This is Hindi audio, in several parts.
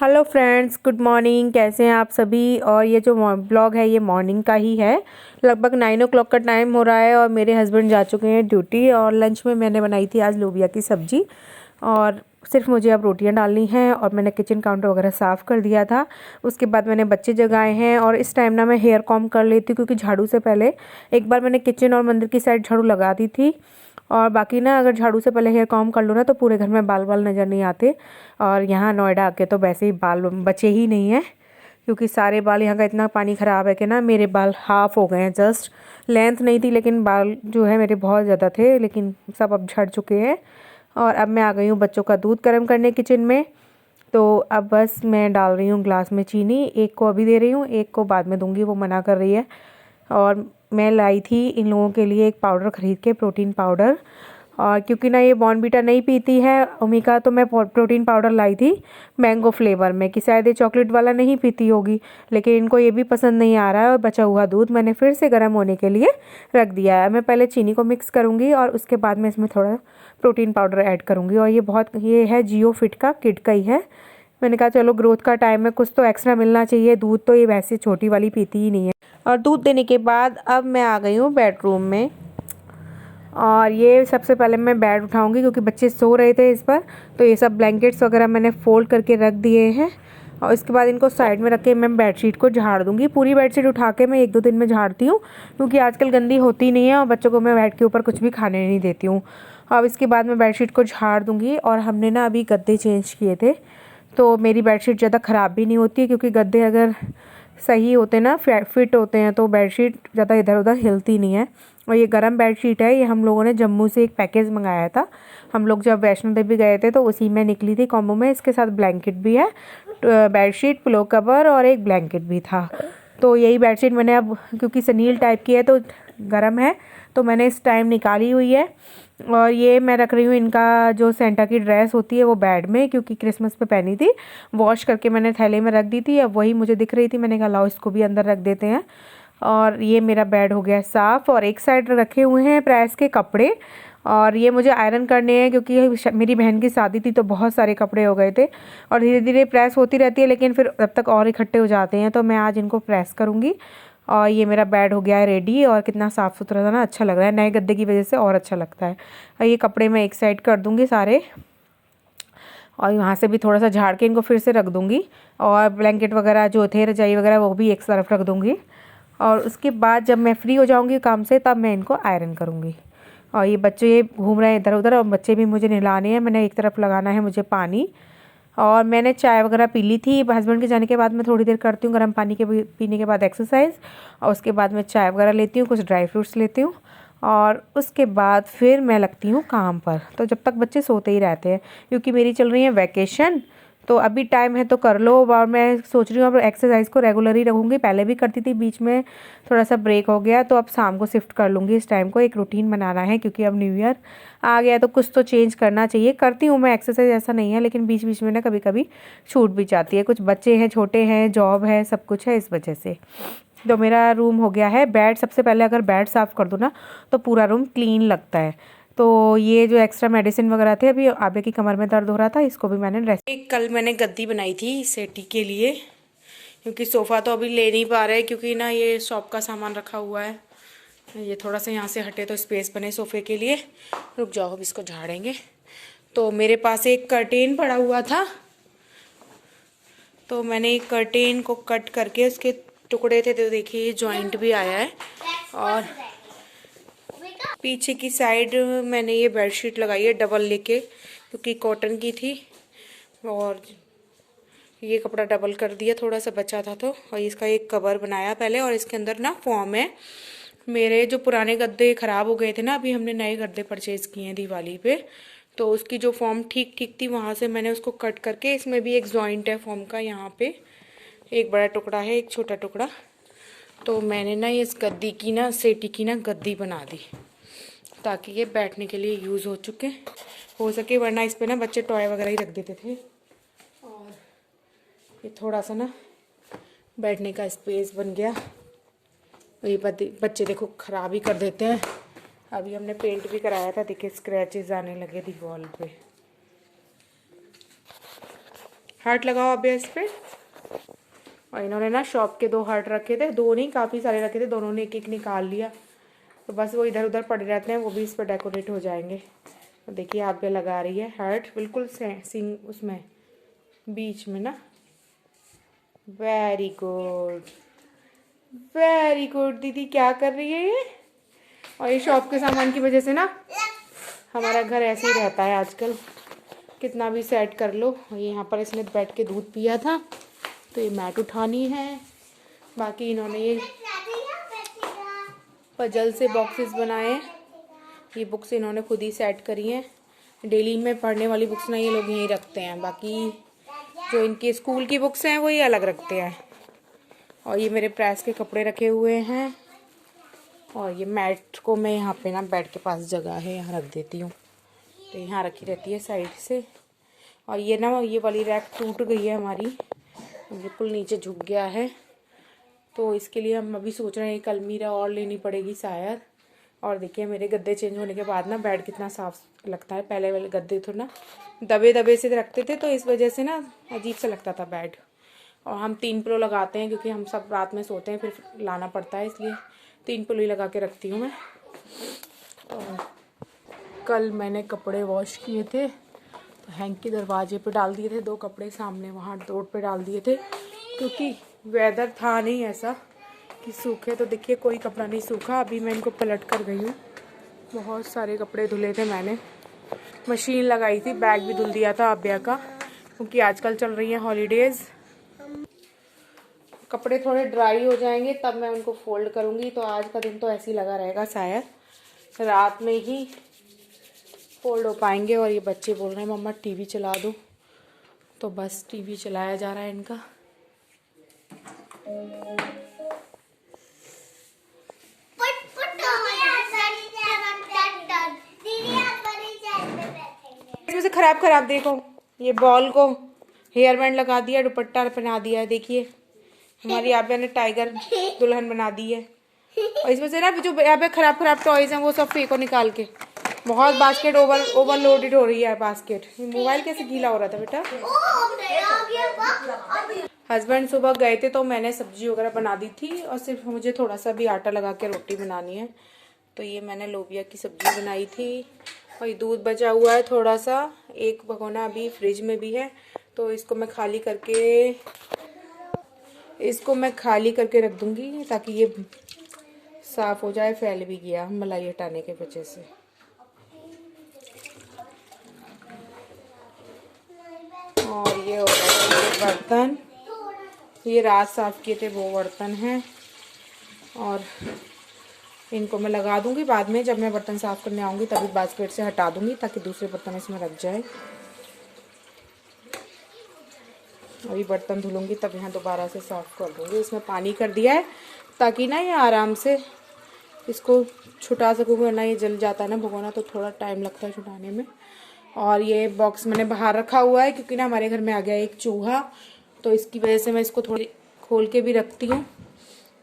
Hello friends, good morning. कैसे हैं आप सभी। और ये जो ब्लॉग है ये मॉर्निंग का ही है। लगभग 9 o'clock का टाइम हो रहा है और मेरे हस्बैंड जा चुके हैं ड्यूटी। और लंच में मैंने बनाई थी आज लोबिया की सब्ज़ी। और सिर्फ मुझे अब रोटियां डालनी हैं और मैंने किचन काउंटर वगैरह साफ़ कर दिया था। उसके बाद मैंने बच्चे जगाए हैं और इस टाइम ना मैं हेयर कॉम्ब कर लेती हूँ, क्योंकि झाड़ू से पहले एक बार मैंने किचन और मंदिर की साइड झाड़ू लगा दी थी। और बाकी ना अगर झाड़ू से पहले हेयर कॉम्ब कर लो ना तो पूरे घर में बाल बाल नज़र नहीं आते। और यहाँ नोएडा आके तो वैसे ही बाल बचे ही नहीं हैं, क्योंकि सारे बाल यहाँ का इतना पानी ख़राब है कि ना मेरे बाल हाफ़ हो गए हैं। जस्ट लेंथ नहीं थी, लेकिन बाल जो है मेरे बहुत ज़्यादा थे, लेकिन सब अब झड़ चुके हैं। और अब मैं आ गई हूँ बच्चों का दूध गर्म करने किचन में। तो अब बस मैं डाल रही हूँ ग्लास में चीनी। एक को अभी दे रही हूँ, एक को बाद में दूँगी, वो मना कर रही है। और मैं लाई थी इन लोगों के लिए एक पाउडर ख़रीद के, प्रोटीन पाउडर। और क्योंकि ना ये बॉर्नवीटा नहीं पीती है ओमिका, तो मैं प्रोटीन पाउडर लाई थी मैंगो फ्लेवर में, कि शायद ये चॉकलेट वाला नहीं पीती होगी। लेकिन इनको ये भी पसंद नहीं आ रहा है। और बचा हुआ दूध मैंने फिर से गर्म होने के लिए रख दिया है। मैं पहले चीनी को मिक्स करूँगी और उसके बाद मैं इसमें थोड़ा प्रोटीन पाउडर ऐड करूँगी। और ये है जियो फिट का, किड का ही है। मैंने कहा चलो ग्रोथ का टाइम है, कुछ तो एक्स्ट्रा मिलना चाहिए। दूध तो ये वैसे छोटी वाली पीती ही नहीं है। और दूध देने के बाद अब मैं आ गई हूँ बेडरूम में। और ये सबसे पहले मैं बेड उठाऊंगी, क्योंकि बच्चे सो रहे थे इस पर। तो ये सब ब्लैंकेट्स वगैरह मैंने फ़ोल्ड करके रख दिए हैं। और इसके बाद इनको साइड में रख के मैं बेडशीट को झाड़ दूंगी। पूरी बेडशीट उठा के मैं 1-2 दिन में झाड़ती हूँ, क्योंकि आजकल गंदी होती नहीं है। और बच्चों को मैं बेड के ऊपर कुछ भी खाने नहीं देती हूँ। अब इसके बाद मैं बेडशीट को झाड़ दूँगी। और हमने ना अभी गद्दे चेंज किए थे, तो मेरी बेडशीट ज़्यादा ख़राब भी नहीं होती है, क्योंकि गद्दे अगर सही होते ना, फिट होते हैं, तो बेडशीट ज़्यादा इधर उधर हिलती नहीं है। और ये गरम बेडशीट है। ये हम लोगों ने जम्मू से एक पैकेज मंगाया था। हम लोग जब वैष्णो देवी गए थे तो उसी में निकली थी कॉम्बो में। इसके साथ ब्लैंकेट भी है, बेडशीट, पिलो कवर और एक ब्लैंकेट भी था। तो यही बेडशीट मैंने अब, क्योंकि सनील टाइप की है तो गर्म है, तो मैंने इस टाइम निकाली हुई है। और ये मैं रख रही हूँ इनका जो सेंटा की ड्रेस होती है वो बेड में, क्योंकि क्रिसमस पे पहनी थी। वॉश करके मैंने थैले में रख दी थी, अब वही मुझे दिख रही थी। मैंने कहा लाओ इसको भी अंदर रख देते हैं। और ये मेरा बेड हो गया साफ़। और एक साइड रखे हुए हैं प्रेस के कपड़े। और ये मुझे आयरन करने हैं, क्योंकि मेरी बहन की शादी थी तो बहुत सारे कपड़े हो गए थे। और धीरे धीरे प्रेस होती रहती है, लेकिन फिर तब तक और इकट्ठे हो जाते हैं। तो मैं आज इनको प्रेस करूँगी। और ये मेरा बेड हो गया है रेडी। और कितना साफ़ सुथरा था ना, अच्छा लग रहा है। नए गद्दे की वजह से और अच्छा लगता है। और ये कपड़े मैं एक साइड कर दूँगी सारे। और यहाँ से भी थोड़ा सा झाड़ के इनको फिर से रख दूँगी। और ब्लैंकेट वगैरह जो थे, रजाई वगैरह, वो भी एक तरफ रख दूँगी। और उसके बाद जब मैं फ्री हो जाऊँगी काम से, तब मैं इनको आयरन करूँगी। और ये बच्चे ये घूम रहे हैं इधर उधर, और बच्चे भी मुझे नहलाने हैं। मैंने एक तरफ लगाना है मुझे पानी। और मैंने चाय वगैरह पी ली थी। हस्बैंड के जाने के बाद मैं थोड़ी देर करती हूँ गर्म पानी के पीने के बाद एक्सरसाइज। और उसके बाद मैं चाय वगैरह लेती हूँ, कुछ ड्राई फ्रूट्स लेती हूँ। और उसके बाद फिर मैं लगती हूँ काम पर। तो जब तक बच्चे सोते ही रहते हैं, क्योंकि मेरी चल रही है वैकेशन, तो अभी टाइम है तो कर लो। और मैं सोच रही हूँ अब एक्सरसाइज को रेगुलर ही रखूँगी। पहले भी करती थी, बीच में थोड़ा सा ब्रेक हो गया, तो अब शाम को शिफ्ट कर लूँगी। इस टाइम को एक रूटीन बनाना है, क्योंकि अब न्यू ईयर आ गया तो कुछ तो चेंज करना चाहिए। करती हूँ मैं एक्सरसाइज, ऐसा नहीं है, लेकिन बीच बीच में ना कभी कभी छूट भी जाती है। कुछ बच्चे हैं, छोटे हैं, जॉब है, सब कुछ है, इस वजह से। तो मेरा रूम हो गया है बेड। सबसे पहले अगर बेड साफ़ कर दो ना तो पूरा रूम क्लीन लगता है। तो ये जो एक्स्ट्रा मेडिसिन वगैरह थे, अभी आबे की कमर में दर्द हो रहा था, इसको भी मैंने रेस्ट। कल मैंने गद्दी बनाई थी सेटी के लिए, क्योंकि सोफ़ा तो अभी ले नहीं पा रहे, क्योंकि ना ये शॉप का सामान रखा हुआ है। ये थोड़ा सा यहाँ से हटे तो स्पेस बने सोफ़े के लिए। रुक जाओ, अब इसको झाड़ेंगे। तो मेरे पास एक कर्टेन पड़ा हुआ था, तो मैंने एक कर्टेन को कट करके उसके टुकड़े थे, तो देखिए जॉइंट भी आया है। और पीछे की साइड मैंने ये बेडशीट लगाई है डबल लेके, क्योंकि कॉटन की थी। और ये कपड़ा डबल कर दिया, थोड़ा सा बचा था तो। और इसका एक कवर बनाया पहले, और इसके अंदर ना फॉर्म है। मेरे जो पुराने गद्दे ख़राब हो गए थे ना, अभी हमने नए गद्दे परचेज़ किए हैं दिवाली पे, तो उसकी जो फॉर्म ठीक ठीक थी वहाँ से मैंने उसको कट करके, इसमें भी एक जॉइंट है फॉर्म का, यहाँ पे एक बड़ा टुकड़ा है, एक छोटा टुकड़ा। तो मैंने ना इस गद्दी की ना, सेटी की ना गद्दी बना दी, ताकि ये बैठने के लिए यूज़ हो सके। वरना इस पर ना बच्चे टॉय वगैरह ही रख देते थे। और ये थोड़ा सा ना बैठने का स्पेस बन गया। ये बच्चे देखो ख़राब ही कर देते हैं। अभी हमने पेंट भी कराया था, देखिए स्क्रैचेस आने लगे दीवार पे। हार्ट लगाओ अभी इस पे। और इन्होंने ना शॉप के 2 हार्ट रखे थे, 2 नहीं काफ़ी सारे रखे थे, दोनों ने एक एक निकाल लिया। तो बस वो इधर उधर पड़े रहते हैं, वो भी इस पर डेकोरेट हो जाएंगे। तो देखिए आप पे लगा रही है हार्ट बिल्कुल सिंग उसमें बीच में ना। वेरी गुड, वेरी गुड दीदी, क्या कर रही है ये। और ये शॉप के सामान की वजह से ना हमारा घर ऐसे ही रहता है आजकल, कितना भी सेट कर लो। ये यहाँ पर इसने बैठ के दूध पिया था, तो ये मैट उठानी है। बाकी इन्होंने ये पजल से बॉक्सेस बनाए, ये बुक्स इन्होंने खुद ही सेट करी हैं। डेली में पढ़ने वाली बुक्स ना ये लोग यहीं रखते हैं, बाकी जो इनके स्कूल की बुक्स हैं वो ये अलग रखते हैं। और ये मेरे प्रेस के कपड़े रखे हुए हैं। और ये मैट को मैं यहाँ पे ना बेड के पास जगह है यहाँ रख देती हूँ, तो यहाँ रखी रहती है साइड से। और ये ना ये वाली रैक टूट गई है हमारी, बिल्कुल नीचे झुक गया है, तो इसके लिए हम अभी सोच रहे हैं एक अलमीरा और लेनी पड़ेगी शायद। और देखिए मेरे गद्दे चेंज होने के बाद ना बेड कितना साफ लगता है। पहले वाले गद्दे तो ना दबे दबे से रखते थे, तो इस वजह से ना अजीब सा लगता था बेड। और हम 3 पिलो लगाते हैं क्योंकि हम सब रात में सोते हैं, फिर लाना पड़ता है, इसलिए 3 पिलो ही लगा के रखती हूँ मैं। और कल मैंने कपड़े वॉश किए थे, तो हैंग के दरवाजे पे डाल दिए थे 2 कपड़े, सामने वहाँ रोड पे डाल दिए थे, क्योंकि वेदर था नहीं ऐसा कि सूखे। तो देखिए कोई कपड़ा नहीं सूखा। अभी मैं इनको पलट कर गई हूँ, बहुत सारे कपड़े धुले थे मैंने, मशीन लगाई थी, बैग भी धुल दिया था आब्या का, क्योंकि आजकल चल रही है हॉलीडेज़। कपड़े थोड़े ड्राई हो जाएंगे तब मैं उनको फोल्ड करूँगी। तो आज का दिन तो ऐसे ही लगा रहेगा, शायद रात में ही फोल्ड हो पाएंगे। और ये बच्चे बोल रहे हैं मम्मा टीवी चला दो, तो बस टीवी चलाया जा रहा है इनका। इसमें से खराब देखो, ये बॉल को हेयर बैंड लगा दिया, दुपट्टा पहना दिया है। देखिए हमारी आब्या ने टाइगर दुल्हन बना दी है। और इसमें से ना जो यहाँ पे खराब टॉयज हैं वो सब फेंको निकाल के। बहुत बास्केट ओवरलोडेड हो रही है बास्केट। मोबाइल कैसे गीला हो रहा था बेटा। हस्बैंड सुबह गए थे तो मैंने सब्जी वगैरह बना दी थी, और सिर्फ मुझे थोड़ा सा भी आटा लगा के रोटी बनानी है। तो ये मैंने लोबिया की सब्जी बनाई थी। और ये दूध बचा हुआ है थोड़ा सा, एक भगोना अभी फ्रिज में भी है, तो इसको मैं खाली करके रख दूंगी, ताकि ये साफ हो जाए। फैल भी गया मलाई हटाने के वजह से। और ये हो गए बर्तन, ये रात साफ किए थे वो बर्तन हैं, और इनको मैं लगा दूंगी बाद में, जब मैं बर्तन साफ करने आऊँगी तभी बास्केट से हटा दूंगी, ताकि दूसरे बर्तन इसमें रख जाए। अभी बर्तन धुलूंगी तब यहाँ दोबारा से साफ कर दूंगी। इसमें पानी कर दिया है ताकि ना ये आराम से इसको छुटा सकूँ, वरना ये जल जाता है ना भगोना, तो थोड़ा टाइम लगता है छुटाने में। और ये बॉक्स मैंने बाहर रखा हुआ है क्योंकि ना हमारे घर में आ गया एक चूहा, तो इसकी वजह से मैं इसको थोड़ी खोल के भी रखती हूँ।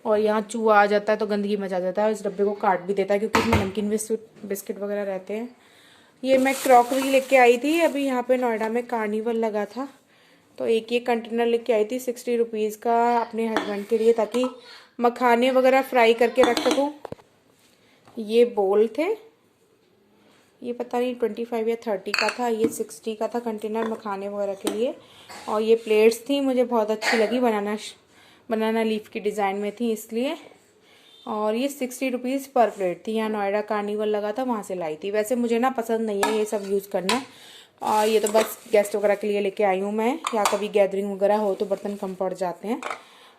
और यहाँ चूहा आ जाता है तो गंदगी मचा जाता है, इस डब्बे को काट भी देता है, क्योंकि इसमें नमकीन बिस्किट वगैरह रहते हैं। ये मैं क्रॉकरी लेके आई थी, अभी यहाँ पे नोएडा में कार्निवल लगा था, तो एक ये कंटेनर लेके आई थी 60 रुपीज़ का अपने हस्बैंड के लिए, ताकि मखाने वगैरह फ्राई करके रख सकूँ। ये बोल थे, ये पता नहीं 25 या 30 का था, ये 60 का था कंटेनर मखाने वगैरह के लिए। और ये प्लेट्स थी, मुझे बहुत अच्छी लगी, बनाना लीफ की डिज़ाइन में थी इसलिए। और ये 60 रुपीज़ पर प्लेट थी, यहाँ नोएडा कार्निवल लगा था वहाँ से लाई थी। वैसे मुझे ना पसंद नहीं है ये सब यूज़ करना, और ये तो बस गेस्ट वगैरह के लिए लेके आई हूँ मैं, या कभी गैदरिंग वगैरह हो तो बर्तन कम पड़ जाते हैं।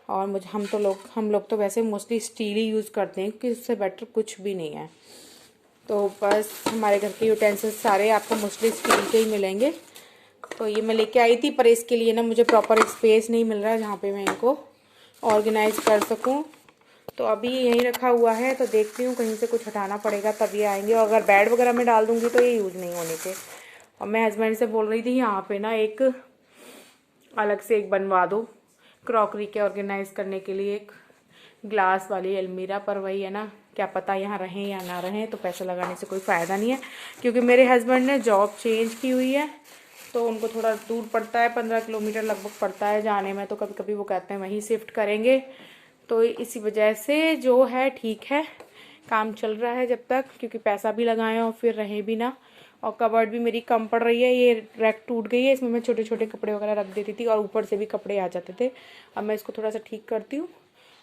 और हम लोग तो वैसे मोस्टली स्टील ही यूज़ करते हैं, क्योंकि उससे बेटर कुछ भी नहीं है। तो बस हमारे घर के यूटेंसिल्स सारे आपको मोस्टली स्टील के ही मिलेंगे। तो ये मैं लेके आई थी, पर इसके लिए ना मुझे प्रॉपर स्पेस नहीं मिल रहा है जहाँ पे मैं इनको ऑर्गेनाइज कर सकूँ। तो अभी यहीं रखा हुआ है, तो देखती हूँ कहीं से कुछ हटाना पड़ेगा तब ये आएंगे। और अगर बेड वगैरह में डाल दूँगी तो ये यूज़ नहीं होने के। और मैं हस्बैंड से बोल रही थी यहाँ पे ना एक अलग से एक बनवा दो क्रॉकरी के ऑर्गेनाइज करने के लिए, एक ग्लास वाली अलमीरा। पर वही है ना, क्या पता यहाँ रहें या ना रहें, तो पैसा लगाने से कोई फ़ायदा नहीं है, क्योंकि मेरे हस्बैंड ने जॉब चेंज की हुई है, तो उनको थोड़ा दूर पड़ता है, 15 किलोमीटर लगभग पड़ता है जाने में, तो कभी कभी वो कहते हैं वहीं शिफ्ट करेंगे। तो इसी वजह से जो है ठीक है, काम चल रहा है जब तक, क्योंकि पैसा भी लगाएं और फिर रहे भी ना। और कबर्ड भी मेरी कम पड़ रही है, ये रैक टूट गई है, इसमें मैं छोटे छोटे कपड़े वगैरह रख देती थी और ऊपर से भी कपड़े आ जाते थे। अब मैं इसको थोड़ा सा ठीक करती हूँ।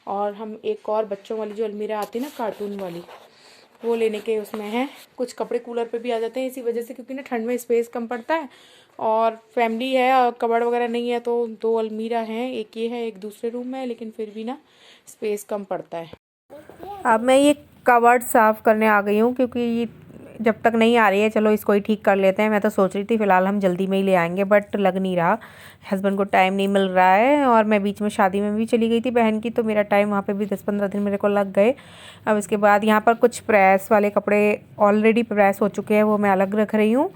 और हम एक और बच्चों वाली जो अलमीरा आती है ना कार्टून वाली, वो लेने के उसमें है। कुछ कपड़े कूलर पे भी आ जाते हैं इसी वजह से, क्योंकि ना ठंड में स्पेस कम पड़ता है और फैमिली है और कबर्ड वगैरह नहीं है, तो 2 अलमीरा हैं, एक ये है एक दूसरे रूम में है, लेकिन फिर भी ना स्पेस कम पड़ता है। अब मैं ये कबर्ड साफ़ करने आ गई हूँ, क्योंकि ये जब तक नहीं आ रही है, चलो इसको ही ठीक कर लेते हैं। मैं तो सोच रही थी फ़िलहाल हम जल्दी में ही ले आएंगे, बट लग नहीं रहा, हस्बैंड को टाइम नहीं मिल रहा है। और मैं बीच में शादी में भी चली गई थी बहन की, तो मेरा टाइम वहाँ पे भी 10-15 दिन मेरे को लग गए। अब इसके बाद यहाँ पर कुछ प्रेस वाले कपड़े ऑलरेडी प्रेस हो चुके हैं, वो मैं अलग रख रही हूँ।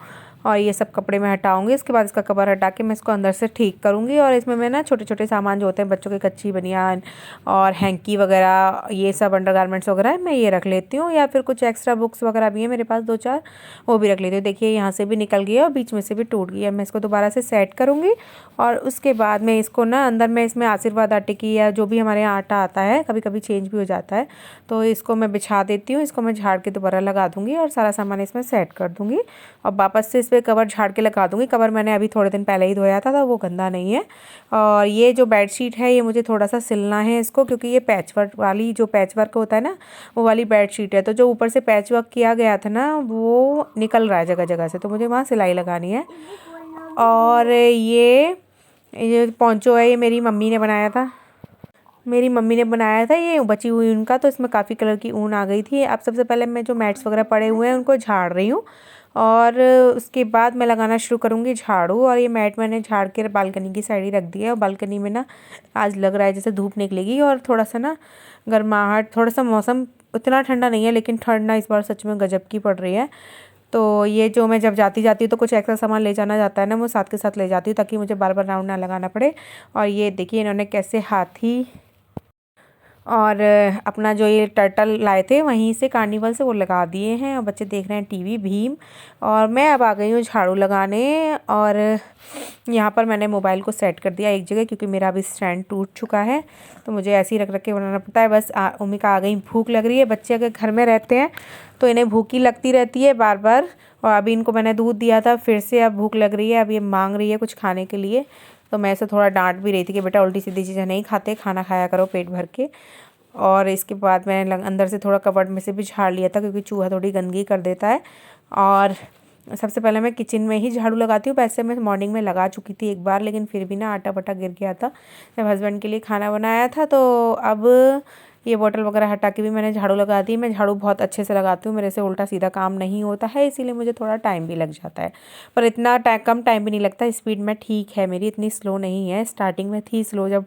और ये सब कपड़े मैं हटाऊंगी, इसके बाद इसका कवर हटा के मैं इसको अंदर से ठीक करूँगी। और इसमें मैं ना छोटे छोटे सामान जो होते हैं बच्चों के, कच्ची बनियान और हैंकी वगैरह, ये सब अंडरगारमेंट्स वगैरह मैं ये रख लेती हूँ। या फिर कुछ एक्स्ट्रा बुक्स वगैरह भी हैं मेरे पास 2-4, वो भी रख लेती हूँ। देखिए यहाँ से भी निकल गई है और बीच में से भी टूट गई है। मैं इसको दोबारा से सेट करूँगी और उसके बाद मैं इसको ना अंदर में इसमें आशीर्वाद आटे की या जो भी हमारे यहाँ आटा आता है, कभी कभी चेंज भी हो जाता है, तो इसको मैं बिछा देती हूँ। इसको मैं झाड़ के दोबारा लगा दूँगी और सारा सामान इसमें सेट कर दूँगी और वापस से इस पर कवर झाड़ के लगा दूँगी। कवर मैंने अभी थोड़े दिन पहले ही धोया था, तो वो गंदा नहीं है। और ये जो बेडशीट है ये मुझे थोड़ा सा सिलना है इसको, क्योंकि ये पैचवर्क वाली, जो पैचवर्क होता है ना, वो वाली बेडशीट है। तो जो ऊपर से पैचवर्क किया गया था ना, वो निकल रहा है जगह जगह से, तो मुझे वहाँ सिलाई लगानी है। और ये पोंचो है, ये मेरी मम्मी ने बनाया था, ये बची हुई ऊन का। तो इसमें काफ़ी कलर की ऊन आ गई थी। अब सबसे पहले मैं जो मैट्स वगैरह पड़े हुए हैं उनको झाड़ रही हूँ और उसके बाद मैं लगाना शुरू करूँगी झाड़ू। और ये मैट मैंने झाड़ के बालकनी की साइड ही रख दिया है। और बालकनी में ना आज लग रहा है जैसे धूप निकलेगी और थोड़ा सा ना गर्माहट, थोड़ा सा मौसम उतना ठंडा नहीं है, लेकिन ठंड ना इस बार सच में गजब की पड़ रही है। तो ये जो मैं जब जाती हूँ तो कुछ एक्स्ट्रा सामान ले जाना जाता है ना, वो साथ के साथ ले जाती हूँ, ताकि मुझे बार बार राउंड ना लगाना पड़े। और ये देखिए इन्होंने कैसे हाथी और अपना जो ये टर्टल लाए थे वहीं से कार्निवल से, वो लगा दिए हैं। और बच्चे देख रहे हैं टीवी भीम। और मैं अब आ गई हूँ झाड़ू लगाने। और यहाँ पर मैंने मोबाइल को सेट कर दिया एक जगह, क्योंकि मेरा अभी स्टैंड टूट चुका है, तो मुझे ऐसे ही रख रख के बनाना पड़ता है। बस उमिका आ गई, भूख लग रही है। बच्चे अगर घर में रहते हैं तो इन्हें भूख ही लगती रहती है बार बार। और अभी इनको मैंने दूध दिया था, फिर से अब भूख लग रही है, अब ये मांग रही है कुछ खाने के लिए। तो मैं इसे थोड़ा डांट भी रही थी कि बेटा उल्टी सीधी चीज़ें नहीं खाते, खाना खाया करो पेट भर के। और इसके बाद मैंने अंदर से थोड़ा कबर्ड में से भी झाड़ लिया था, क्योंकि चूहा थोड़ी गंदगी कर देता है। और सबसे पहले मैं किचन में ही झाड़ू लगाती हूँ। वैसे मैं मॉर्निंग में लगा चुकी थी एक बार, लेकिन फिर भी ना आटा बटा गिर गया था जब हस्बैंड के लिए खाना बनाया था। तो अब ये बोतल वगैरह हटा के भी मैंने झाड़ू लगा दी। मैं झाड़ू बहुत अच्छे से लगाती हूँ, मेरे से उल्टा सीधा काम नहीं होता है, इसीलिए मुझे थोड़ा टाइम भी लग जाता है। पर इतना कम टाइम भी नहीं लगता, स्पीड में ठीक है मेरी, इतनी स्लो नहीं है। स्टार्टिंग में थी स्लो, जब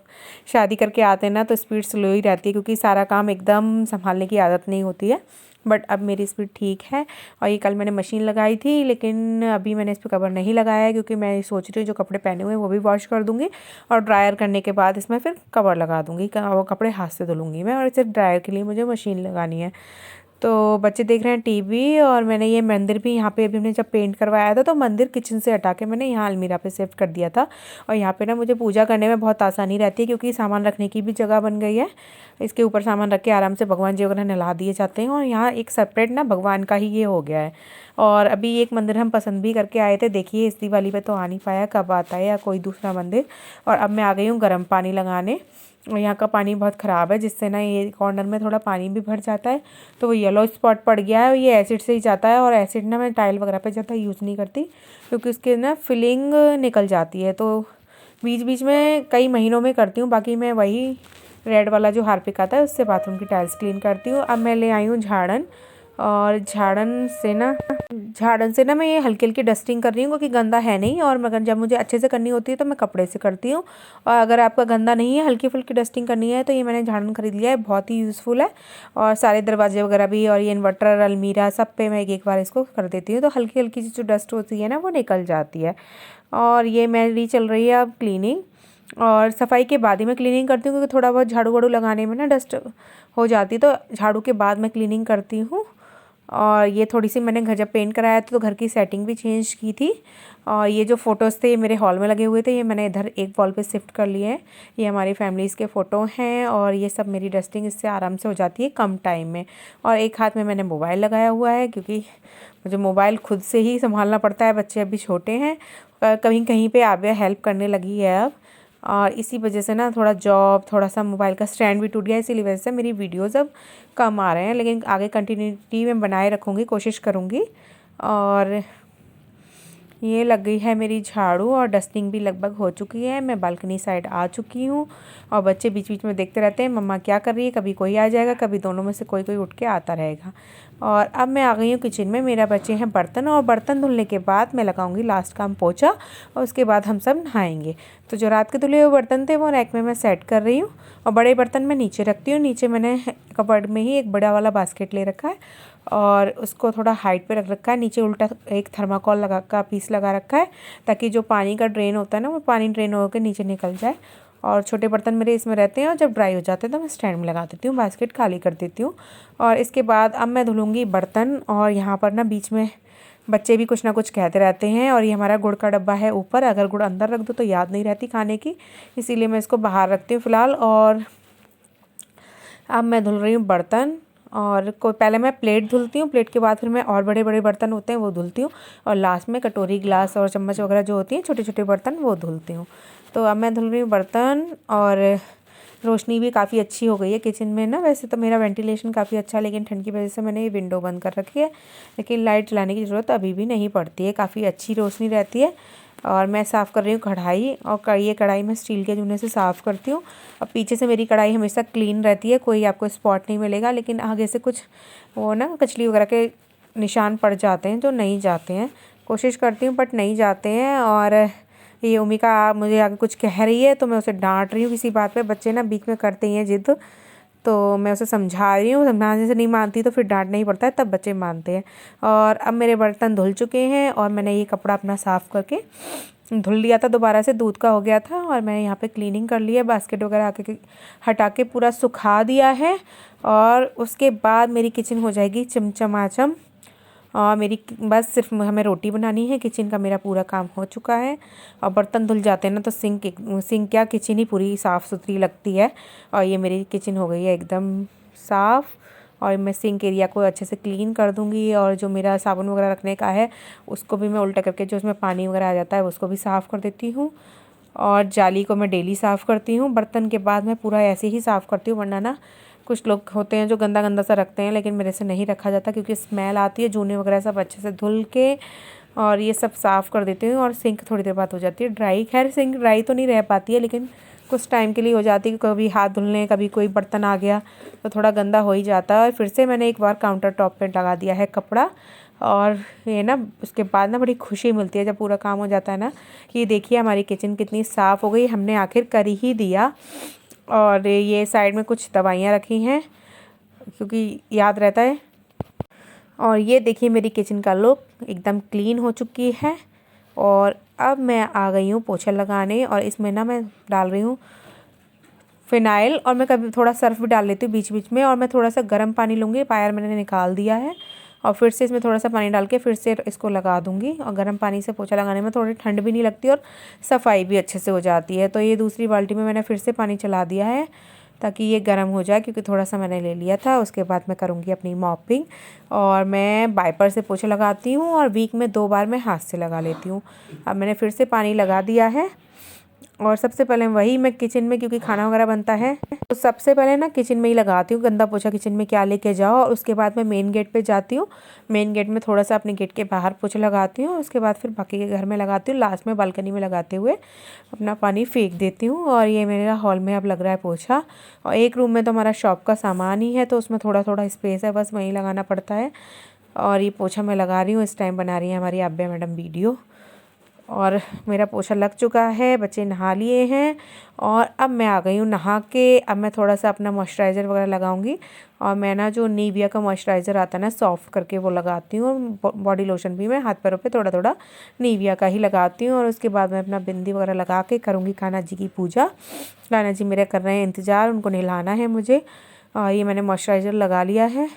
शादी करके आते हैं ना तो स्पीड स्लो ही रहती है, क्योंकि सारा काम एकदम संभालने की आदत नहीं होती है। बट अब मेरी स्पीड ठीक है। और ये कल मैंने मशीन लगाई थी, लेकिन अभी मैंने इस पर कवर नहीं लगाया है, क्योंकि मैं सोच रही हूँ जो कपड़े पहने हुए हैं वो भी वॉश कर दूँगी और ड्रायर करने के बाद इसमें फिर कवर लगा दूँगी। वो कपड़े हाथ से धुलूँगी मैं, और सिर्फ ड्रायर के लिए मुझे मशीन लगानी है। तो बच्चे देख रहे हैं टीवी। और मैंने ये मंदिर भी यहाँ पे अभी हमने जब पेंट करवाया था, तो मंदिर किचन से हटा के मैंने यहाँ अलमीरा पे शिफ्ट कर दिया था। और यहाँ पे ना मुझे पूजा करने में बहुत आसानी रहती है, क्योंकि सामान रखने की भी जगह बन गई है। इसके ऊपर सामान रख के आराम से भगवान जी वगैरह नला दिए जाते हैं। और यहाँ एक सेपरेट ना भगवान का ही ये हो गया है। और अभी एक मंदिर हम पसंद भी करके आए थे, देखिए इस दिवाली पे तो आ नहीं पाया, कब आता है या कोई दूसरा मंदिर। और अब मैं आ गई हूँ गर्म पानी लगाने। और यहाँ का पानी बहुत ख़राब है, जिससे ना ये कॉर्नर में थोड़ा पानी भी भर जाता है, तो वो येलो स्पॉट पड़ गया है। ये एसिड से ही जाता है, और एसिड ना मैं टाइल वगैरह पे ज़्यादा यूज़ नहीं करती, क्योंकि उसके ना फिलिंग निकल जाती है। तो बीच बीच में कई महीनों में करती हूँ, बाकी मैं वही रेड वाला जो हार्पिक आता है उससे बाथरूम की टाइल्स क्लीन करती हूँ। अब मैं ले आई हूँ झाड़न, और झाड़न से ना मैं ये हल्की हल्की डस्टिंग कर रही हूँ, क्योंकि गंदा है नहीं। और मगर जब मुझे अच्छे से करनी होती है तो मैं कपड़े से करती हूँ। और अगर आपका गंदा नहीं है, हल्की फुल्की डस्टिंग करनी है, तो ये मैंने झाड़न खरीद लिया है, बहुत ही यूज़फुल है। और सारे दरवाजे वगैरह भी, और ये इन्वर्टर, अलमीरा, सब पे मैं एक बार इसको कर देती हूँ, तो हल्की हल्की सी जो डस्ट होती है ना वो निकल जाती है। और ये मेरी चल रही है अब क्लीनिंग। और सफाई के बाद ही मैं क्लीनिंग करती हूँ, क्योंकि थोड़ा बहुत झाड़ू वाड़ू लगाने में ना डस्ट हो जाती है, तो झाड़ू के बाद मैं क्लीनिंग करती हूँ। और ये थोड़ी सी मैंने घर जब पेंट कराया था तो घर की सेटिंग भी चेंज की थी। और ये जो फ़ोटोज़ थे ये मेरे हॉल में लगे हुए थे, ये मैंने इधर एक वॉल पे शिफ्ट कर लिए हैं। ये हमारी फैमिलीज़ के फ़ोटो हैं और ये सब मेरी डस्टिंग इससे आराम से हो जाती है कम टाइम में। और एक हाथ में मैंने मोबाइल लगाया हुआ है क्योंकि मुझे मोबाइल खुद से ही संभालना पड़ता है, बच्चे अभी छोटे हैं। कहीं कहीं पे आबिया हेल्प करने लगी है अब, और इसी वजह से ना थोड़ा सा मोबाइल का स्टैंड भी टूट गया, इसीलिए वजह से मेरी वीडियोज़ अब कम आ रहे हैं, लेकिन आगे कंटिन्यूटी में बनाए रखूँगी, कोशिश करूँगी। और ये लग गई है मेरी झाड़ू और डस्टिंग भी लगभग हो चुकी है। मैं बालकनी साइड आ चुकी हूँ और बच्चे बीच बीच में देखते रहते हैं मम्मा क्या कर रही है, कभी कोई आ जाएगा, कभी दोनों में से कोई कोई उठ के आता रहेगा। और अब मैं आ गई हूँ किचन में। मेरा बचे हैं बर्तन, और बर्तन धुलने के बाद मैं लगाऊंगी लास्ट काम पोछा, और उसके बाद हम सब नहाएंगे। तो जो रात के धुले हुए बर्तन थे वो रैक में मैं सेट कर रही हूँ, और बड़े बर्तन मैं नीचे रखती हूँ। नीचे मैंने कपबोर्ड में ही एक बड़ा वाला बास्केट ले रखा है और उसको थोड़ा हाइट पे रख रखा है। नीचे उल्टा एक थर्माकोल लगा का पीस लगा रखा है ताकि जो पानी का ड्रेन होता है ना वो पानी ड्रेन होकर नीचे निकल जाए। और छोटे बर्तन मेरे इसमें रहते हैं और जब ड्राई हो जाते हैं तो मैं स्टैंड में लगा देती हूँ, बास्केट खाली कर देती हूँ। और इसके बाद अब मैं धुलूँगी बर्तन। और यहाँ पर ना बीच में बच्चे भी कुछ ना कुछ कहते रहते हैं, और ये हमारा गुड़ का डब्बा है ऊपर, अगर गुड़ अंदर रख दो तो याद नहीं रहती खाने की, इसीलिए मैं इसको बाहर रखती हूँ फ़िलहाल। और अब मैं धुल रही हूँ बर्तन, और पहले मैं प्लेट धुलती हूँ, प्लेट के बाद फिर मैं और बड़े बड़े बर्तन होते हैं वो धुलती हूँ, और लास्ट में कटोरी ग्लास और चम्मच वगैरह जो होती हैं छोटे छोटे बर्तन वो धुलती हूँ। तो अब मैं धुल रही हूँ बर्तन। और रोशनी भी काफ़ी अच्छी हो गई है किचन में ना। वैसे तो मेरा वेंटिलेशन काफ़ी अच्छा है, लेकिन ठंड की वजह से मैंने ये विंडो बंद कर रखी है, लेकिन लाइट जलाने की ज़रूरत अभी भी नहीं पड़ती है, काफ़ी अच्छी रोशनी रहती है। और मैं साफ़ कर रही हूँ कढ़ाई, और ये कढ़ाई मैं स्टील के जूने से साफ़ करती हूँ। और पीछे से मेरी कढ़ाई हमेशा क्लीन रहती है, कोई आपको स्पॉट नहीं मिलेगा, लेकिन आगे से कुछ वो ना कचली वगैरह के निशान पड़ जाते हैं जो नहीं जाते हैं। कोशिश करती हूँ बट नहीं जाते हैं। और ये ओमिका मुझे आगे कुछ कह रही है तो मैं उसे डांट रही हूँ किसी बात पे। बच्चे ना बीच में करते ही हैं जिद, तो मैं उसे समझा रही हूँ, समझाने से नहीं मानती तो फिर डांटना ही पड़ता है, तब बच्चे मानते हैं। और अब मेरे बर्तन धुल चुके हैं, और मैंने ये कपड़ा अपना साफ़ करके धुल लिया था, दोबारा से दूध का हो गया था, और मैंने यहाँ पे क्लीनिंग कर ली है, बास्केट वगैरह आके हटा के पूरा सुखा दिया है। और उसके बाद मेरी किचन हो जाएगी चमचमाचम। और मेरी बस सिर्फ हमें रोटी बनानी है, किचन का मेरा पूरा काम हो चुका है। और बर्तन धुल जाते हैं ना तो सिंक क्या किचन ही पूरी साफ़ सुथरी लगती है। और ये मेरी किचन हो गई है एकदम साफ़, और मैं सिंक एरिया को अच्छे से क्लीन कर दूँगी। और जो मेरा साबुन वगैरह रखने का है उसको भी मैं उल्टा करके जो उसमें पानी वगैरह आ जाता है उसको भी साफ़ कर देती हूँ। और जाली को मैं डेली साफ़ करती हूँ। बर्तन के बाद मैं पूरा ऐसे ही साफ़ करती हूँ, वरना ना कुछ लोग होते हैं जो गंदा गंदा सा रखते हैं, लेकिन मेरे से नहीं रखा जाता क्योंकि स्मेल आती है। जूने वगैरह सब अच्छे से धुल के और ये सब साफ़ कर देती हूँ। और सिंक थोड़ी देर बाद हो जाती है ड्राई। खैर सिंक ड्राई तो नहीं रह पाती है, लेकिन कुछ टाइम के लिए हो जाती है, कभी हाथ धुलने कभी कोई बर्तन आ गया तो थोड़ा गंदा हो ही जाता है। फिर से मैंने एक बार काउंटर टॉप पे लगा दिया है कपड़ा। और ये ना उसके बाद ना बड़ी खुशी मिलती है जब पूरा काम हो जाता है ना, कि देखिए हमारी किचन कितनी साफ़ हो गई, हमने आखिर कर ही दिया। और ये साइड में कुछ दवाइयाँ रखी हैं क्योंकि याद रहता है। और ये देखिए मेरी किचन का लुक एकदम क्लीन हो चुकी है। और अब मैं आ गई हूँ पोछा लगाने, और इसमें ना मैं डाल रही हूँ फ़िनाइल, और मैं कभी थोड़ा सर्फ भी डाल लेती हूँ बीच बीच में। और मैं थोड़ा सा गर्म पानी लूँगी, पायर मैंने निकाल दिया है, और फिर से इसमें थोड़ा सा पानी डाल के फिर से इसको लगा दूँगी। और गर्म पानी से पोछा लगाने में थोड़ी ठंड भी नहीं लगती और सफाई भी अच्छे से हो जाती है। तो ये दूसरी बाल्टी में मैंने फिर से पानी चला दिया है ताकि ये गर्म हो जाए, क्योंकि थोड़ा सा मैंने ले लिया था। उसके बाद मैं करूँगी अपनी मॉपिंग, और मैं वाइपर से पोछा लगाती हूँ, और वीक में 2 बार मैं हाथ से लगा लेती हूँ। अब मैंने फिर से पानी लगा दिया है। और सबसे पहले वही मैं किचन में, क्योंकि खाना वगैरह बनता है तो सबसे पहले ना किचन में ही लगाती हूँ गंदा पोछा। किचन में क्या लेके जाओ, और उसके बाद मैं मेन गेट पे जाती हूँ। मेन गेट में थोड़ा सा अपने गेट के बाहर पोछा लगाती हूँ, उसके बाद फिर बाकी के घर में लगाती हूँ, लास्ट में बालकनी में लगाते हुए अपना पानी फेंक देती हूँ। और ये मेरा हॉल में अब लग रहा है पोछा। और एक रूम में तो हमारा शॉप का सामान ही है, तो उसमें थोड़ा थोड़ा स्पेस है, बस वहीं लगाना पड़ता है। और ये पोछा मैं लगा रही हूँ, इस टाइम बना रही है हमारी आब्या मैडम वीडियो। और मेरा पोछा लग चुका है, बच्चे नहा लिए हैं, और अब मैं आ गई हूँ नहा के। अब मैं थोड़ा सा अपना मॉइस्चराइज़र वगैरह लगाऊंगी, और मैं ना जो निविया का मॉइस्चराइज़र आता है ना सॉफ्ट करके वो लगाती हूँ। बॉडी लोशन भी मैं हाथ पैरों पे थोड़ा थोड़ा निविया का ही लगाती हूँ। और उसके बाद मैं अपना बिंदी वगैरह लगा के करूँगी कान्हा जी की पूजा। कान्हा जी मेरे कर रहे हैं इंतज़ार, उनको नहलाना है मुझे। और ये मैंने मॉइस्चराइज़र लगा लिया है,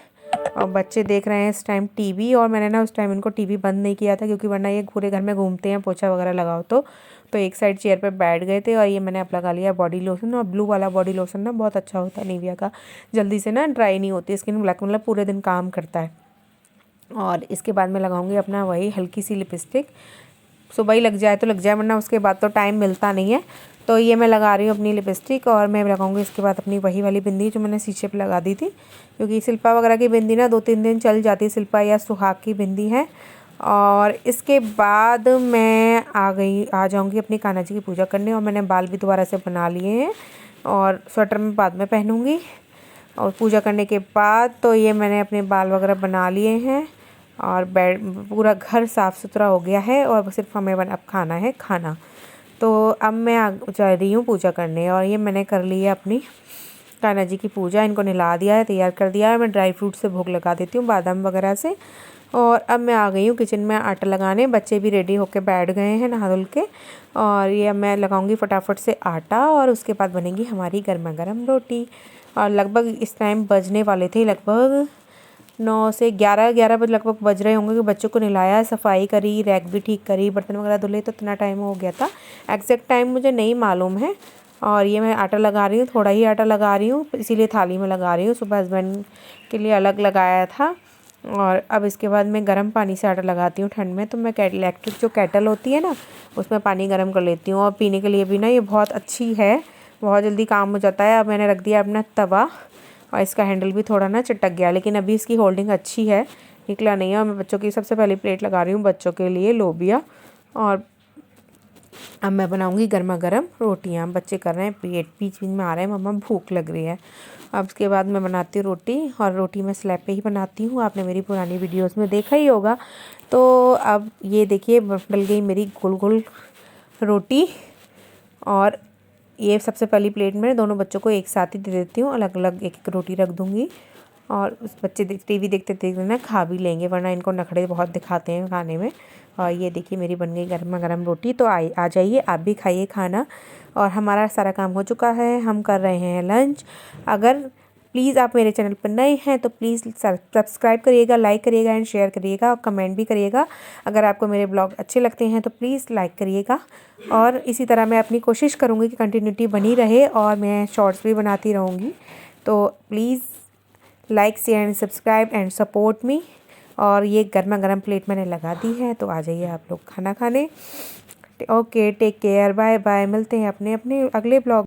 और बच्चे देख रहे हैं इस टाइम टीवी। और मैंने ना उस टाइम इनको टीवी बंद नहीं किया था, क्योंकि वरना ये पूरे घर में घूमते हैं, पोछा वगैरह लगाओ तो एक साइड चेयर पे बैठ गए थे। और ये मैंने अब लगा लिया बॉडी लोशन। और ब्लू वाला बॉडी लोशन ना बहुत अच्छा होता है निविया का, जल्दी से ना ड्राई नहीं होती स्किन, ब्लैक मतलब पूरे दिन काम करता है। और इसके बाद मैं लगाऊंगी अपना वही हल्की सी लिपस्टिक। सुबह ही लग जाए तो लग जाए, वरना उसके बाद तो टाइम मिलता नहीं है। तो ये मैं लगा रही हूँ अपनी लिपस्टिक, और मैं लगाऊंगी इसके बाद अपनी वही वाली बिंदी जो मैंने शीशे पे लगा दी थी, क्योंकि शिल्पा वगैरह की बिंदी ना 2-3 दिन चल जाती है। शिल्पा या सुहाग की बिंदी है। और इसके बाद मैं आ जाऊंगी अपनी कान्हा जी की पूजा करने। और मैंने बाल भी दोबारा से बना लिए हैं, और स्वेटर मैं बाद में पहनूंगी। और पूजा करने के बाद तो ये मैंने अपने बाल वगैरह बना लिए हैं, और बेड पूरा घर साफ़ सुथरा हो गया है, और सिर्फ हमें अब खाना है खाना। तो अब मैं जा रही हूँ पूजा करने। और ये मैंने कर ली है अपनी कान्हा जी की पूजा, इनको नहला दिया है, तैयार कर दिया है। मैं ड्राई फ्रूट से भोग लगा देती हूँ, बादाम वगैरह से। और अब मैं आ गई हूँ किचन में आटा लगाने। बच्चे भी रेडी होके बैठ गए हैं नहा धुल के। और ये मैं लगाऊंगी फटाफट से आटा, और उसके बाद बनेगी हमारी गर्मा गर्म रोटी। और लगभग इस टाइम बजने वाले थे, लगभग 9 से 11 बजे लगभग बज रहे होंगे, कि बच्चों को नहलाया, सफाई करी, रैक भी ठीक करी, बर्तन वगैरह धुले, तो इतना टाइम हो गया था। एग्जैक्ट टाइम मुझे नहीं मालूम है। और ये मैं आटा लगा रही हूँ, थोड़ा ही आटा लगा रही हूँ, इसीलिए थाली में लगा रही हूँ। सुबह हस्बैंड के लिए अलग लगाया था। और अब इसके बाद मैं गर्म पानी से आटा लगाती हूँ ठंड में। तो मैं इलेक्ट्रिक जो केटल होती है ना, उसमें पानी गर्म कर लेती हूँ। और पीने के लिए भी ना ये बहुत अच्छी है, बहुत जल्दी काम हो जाता है। अब मैंने रख दिया अपना तवा, और इसका हैंडल भी थोड़ा ना चटक गया, लेकिन अभी इसकी होल्डिंग अच्छी है, निकला नहीं है। और मैं बच्चों की सबसे पहली प्लेट लगा रही हूँ, बच्चों के लिए लोबिया। और अब मैं बनाऊंगी गर्मा गर्म रोटियाँ। बच्चे कर रहे हैं पेट, बीच बीच में आ रहे हैं मम्मा भूख लग रही है। अब उसके बाद मैं बनाती हूँ रोटी, और रोटी मैं स्लैब पे ही बनाती हूँ, आपने मेरी पुरानी वीडियोस में देखा ही होगा। तो अब ये देखिए बन गई मेरी गोल गोल रोटी। और ये सबसे पहली प्लेट में दोनों बच्चों को एक साथ ही दे देती हूँ, अलग अलग एक एक रोटी रख दूँगी। और उस बच्चे टीवी देखते देखते ना खा भी लेंगे, वरना इनको नखरे बहुत दिखाते हैं खाने में। और ये देखिए मेरी बन गई गर्मा गर्म रोटी। तो आ जाइए आप भी खाइए खाना। और हमारा सारा काम हो चुका है, हम कर रहे हैं लंच। अगर प्लीज़ आप मेरे चैनल पर नए हैं तो प्लीज़ सब्सक्राइब करिएगा, लाइक करिएगा एंड शेयर करिएगा, और कमेंट भी करिएगा। अगर आपको मेरे ब्लॉग अच्छे लगते हैं तो प्लीज़ लाइक करिएगा। और इसी तरह मैं अपनी कोशिश करूँगी कि कंटिन्यूटी बनी रहे, और मैं शॉर्ट्स भी बनाती रहूँगी। तो please like share and subscribe and support me. और ये गर्मा गर्म प्लेट मैंने लगा दी है, तो आ जाइए आप लोग खाना खाने। Okay, take care, bye bye. मिलते हैं अपने अपने अगले ब्लॉग।